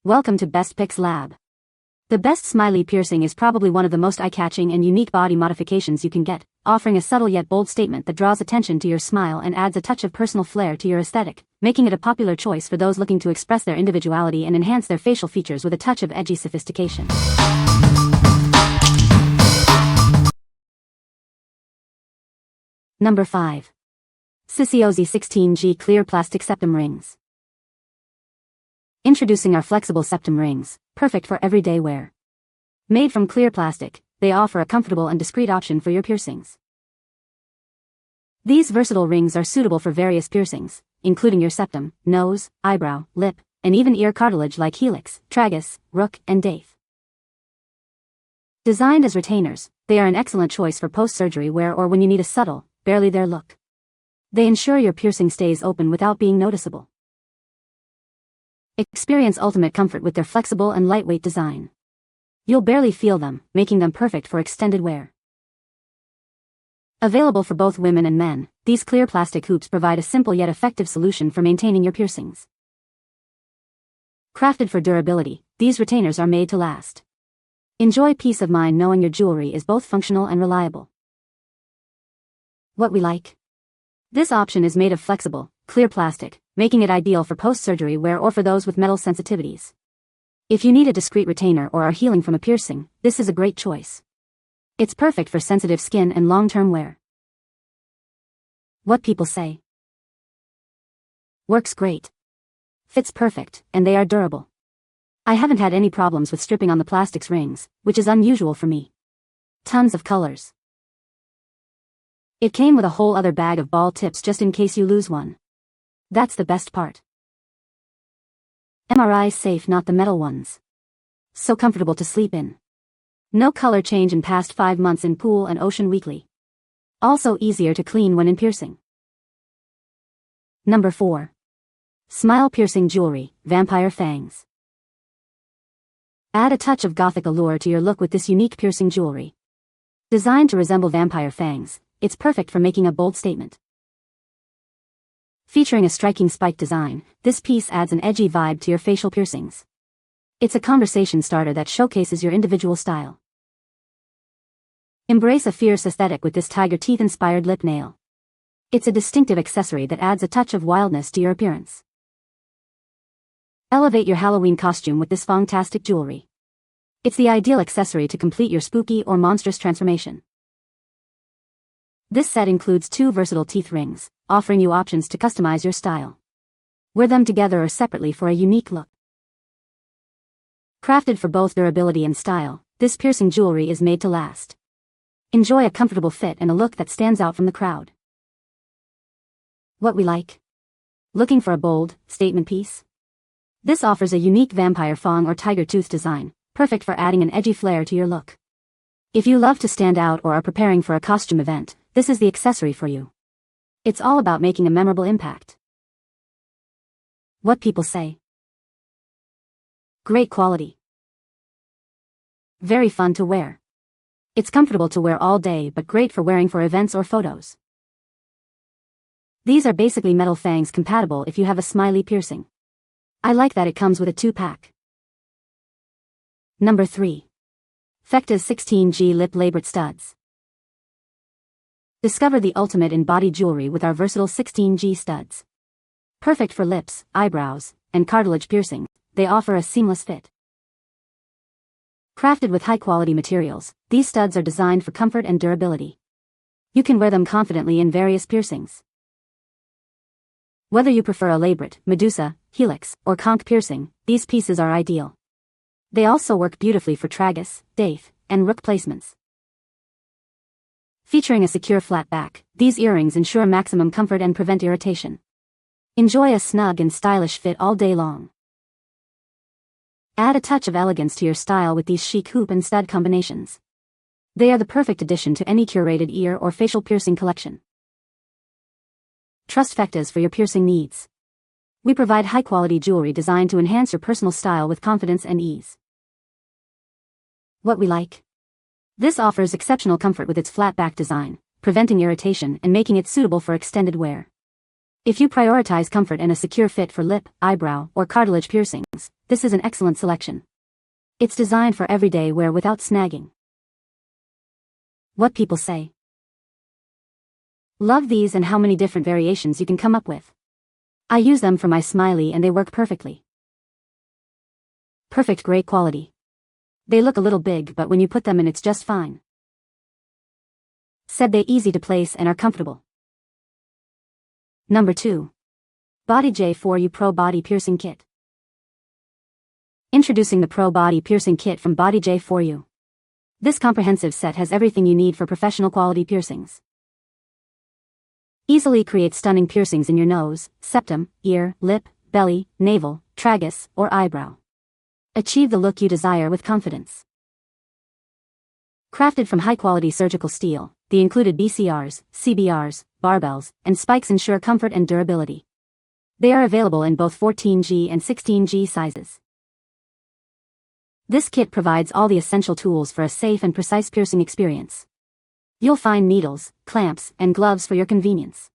Welcome to Best Picks Lab. The best Smiley Piercing is probably one of the most eye-catching and unique body modifications you can get, offering a subtle yet bold statement that draws attention to your smile and adds a touch of personal flair to your aesthetic, making it a popular choice for those looking to express their individuality and enhance their facial features with a touch of edgy sophistication. Number 5. Cisyozi 16G Clear Plastic Septum Rings. Introducing our flexible septum rings, perfect for everyday wear. Made from clear plastic, they offer a comfortable and discreet option for your piercings. These versatile rings are suitable for various piercings, including your septum, nose, eyebrow, lip, and even ear cartilage like helix, tragus, rook, and dathe. Designed as retainers, they are an excellent choice for post-surgery wear or when you need a subtle, barely there look. They ensure your piercing stays open without being noticeable. Experience ultimate comfort with their flexible and lightweight design. You'll barely feel them, making them perfect for extended wear. Available for both women and men, these clear plastic hoops provide a simple yet effective solution for maintaining your piercings. Crafted for durability, these retainers are made to last. Enjoy peace of mind knowing your jewelry is both functional and reliable. What we like? This option is made of flexible, clear plastic, making it ideal for post-surgery wear or for those with metal sensitivities. If you need a discreet retainer or are healing from a piercing, this is a great choice. It's perfect for sensitive skin and long-term wear. What people say? Works great. Fits perfect, and they are durable. I haven't had any problems with stripping on the plastics rings, which is unusual for me. Tons of colors. It came with a whole other bag of ball tips just in case you lose one. That's the best part. MRI safe, not the metal ones. So comfortable to sleep in. No color change in past 5 months in pool and ocean weekly. Also easier to clean when in piercing. Number 4. Smile Piercing Jewelry, Vampire Fangs. Add a touch of gothic allure to your look with this unique piercing jewelry. Designed to resemble vampire fangs, it's perfect for making a bold statement. Featuring a striking spike design, this piece adds an edgy vibe to your facial piercings. It's a conversation starter that showcases your individual style. Embrace a fierce aesthetic with this tiger teeth-inspired lip nail. It's a distinctive accessory that adds a touch of wildness to your appearance. Elevate your Halloween costume with this fantastic jewelry. It's the ideal accessory to complete your spooky or monstrous transformation. This set includes 2 versatile teeth rings, offering you options to customize your style. Wear them together or separately for a unique look. Crafted for both durability and style, this piercing jewelry is made to last. Enjoy a comfortable fit and a look that stands out from the crowd. What we like? Looking for a bold, statement piece? This offers a unique vampire fang or tiger tooth design, perfect for adding an edgy flair to your look. If you love to stand out or are preparing for a costume event, this is the accessory for you. It's all about making a memorable impact. What people say? Great quality. Very fun to wear. It's comfortable to wear all day but great for wearing for events or photos. These are basically metal fangs compatible if you have a smiley piercing. I like that it comes with a 2-pack. Number 3. FECTAS 16G Lip Labret Studs. Discover the ultimate in body jewelry with our versatile 16G studs. Perfect for lips, eyebrows, and cartilage piercing, they offer a seamless fit. Crafted with high-quality materials, these studs are designed for comfort and durability. You can wear them confidently in various piercings. Whether you prefer a Labret, Medusa, helix, or conch piercing, these pieces are ideal. They also work beautifully for tragus, dathe, and rook placements. Featuring a secure flat back, these earrings ensure maximum comfort and prevent irritation. Enjoy a snug and stylish fit all day long. Add a touch of elegance to your style with these chic hoop and stud combinations. They are the perfect addition to any curated ear or facial piercing collection. Trust FECTAS for your piercing needs. We provide high-quality jewelry designed to enhance your personal style with confidence and ease. What we like? This offers exceptional comfort with its flat back design, preventing irritation and making it suitable for extended wear. If you prioritize comfort and a secure fit for lip, eyebrow, or cartilage piercings, this is an excellent selection. It's designed for everyday wear without snagging. What people say. Love these and how many different variations you can come up with. I use them for my Smiley and they work perfectly. Perfect great quality. They look a little big but when you put them in it's just fine. Said they easy to place and are comfortable. Number 2. Body J4U Pro Body Piercing Kit. Introducing the Pro Body Piercing Kit from Body J4U. This comprehensive set has everything you need for professional quality piercings. Easily create stunning piercings in your nose, septum, ear, lip, belly, navel, tragus, or eyebrow. Achieve the look you desire with confidence. Crafted from high-quality surgical steel, the included BCRs, CBRs, barbells, and spikes ensure comfort and durability. They are available in both 14G and 16G sizes. This kit provides all the essential tools for a safe and precise piercing experience. You'll find needles, clamps, and gloves for your convenience.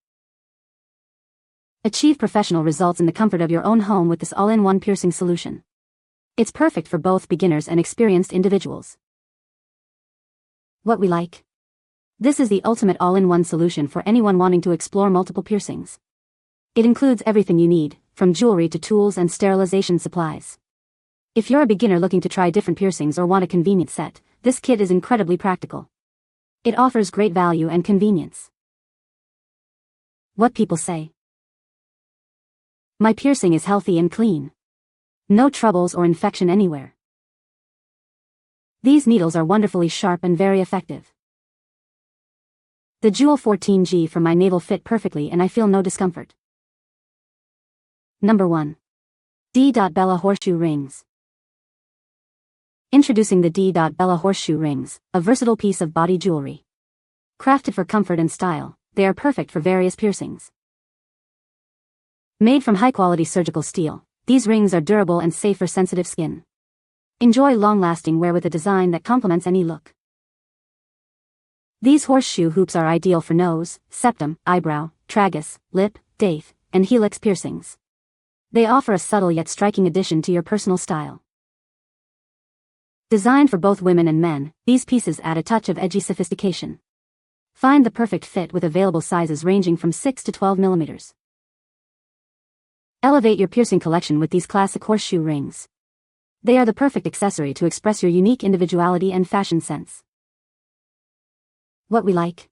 Achieve professional results in the comfort of your own home with this all-in-one piercing solution. It's perfect for both beginners and experienced individuals. What we like. This is the ultimate all-in-one solution for anyone wanting to explore multiple piercings. It includes everything you need, from jewelry to tools and sterilization supplies. If you're a beginner looking to try different piercings or want a convenient set, this kit is incredibly practical. It offers great value and convenience. What people say. My piercing is healthy and clean. No troubles or infection anywhere. These needles are wonderfully sharp and very effective. The Jewel 14G from my navel fit perfectly and I feel no discomfort. Number 1. D.Bella Horseshoe Rings. Introducing the D.Bella Horseshoe Rings, a versatile piece of body jewelry. Crafted for comfort and style, they are perfect for various piercings. Made from high-quality surgical steel, these rings are durable and safe for sensitive skin. Enjoy long-lasting wear with a design that complements any look. These horseshoe hoops are ideal for nose, septum, eyebrow, tragus, lip, dathe, and helix piercings. They offer a subtle yet striking addition to your personal style. Designed for both women and men, these pieces add a touch of edgy sophistication. Find the perfect fit with available sizes ranging from 6 to 12 millimeters. Elevate your piercing collection with these classic horseshoe rings. They are the perfect accessory to express your unique individuality and fashion sense. What we like.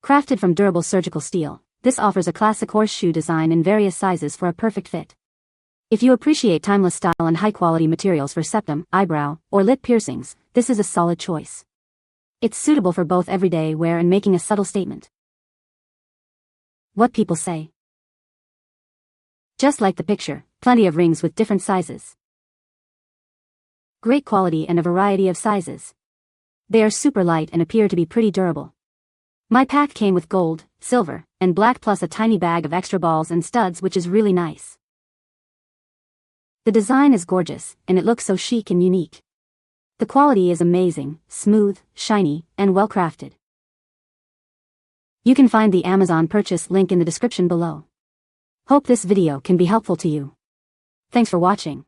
Crafted from durable surgical steel, this offers a classic horseshoe design in various sizes for a perfect fit. If you appreciate timeless style and high-quality materials for septum, eyebrow, or lip piercings, this is a solid choice. It's suitable for both everyday wear and making a subtle statement. What people say. Just like the picture, plenty of rings with different sizes. Great quality and a variety of sizes. They are super light and appear to be pretty durable. My pack came with gold, silver, and black plus a tiny bag of extra balls and studs which is really nice. The design is gorgeous, and it looks so chic and unique. The quality is amazing, smooth, shiny, and well crafted. You can find the Amazon purchase link in the description below. Hope this video can be helpful to you. Thanks for watching.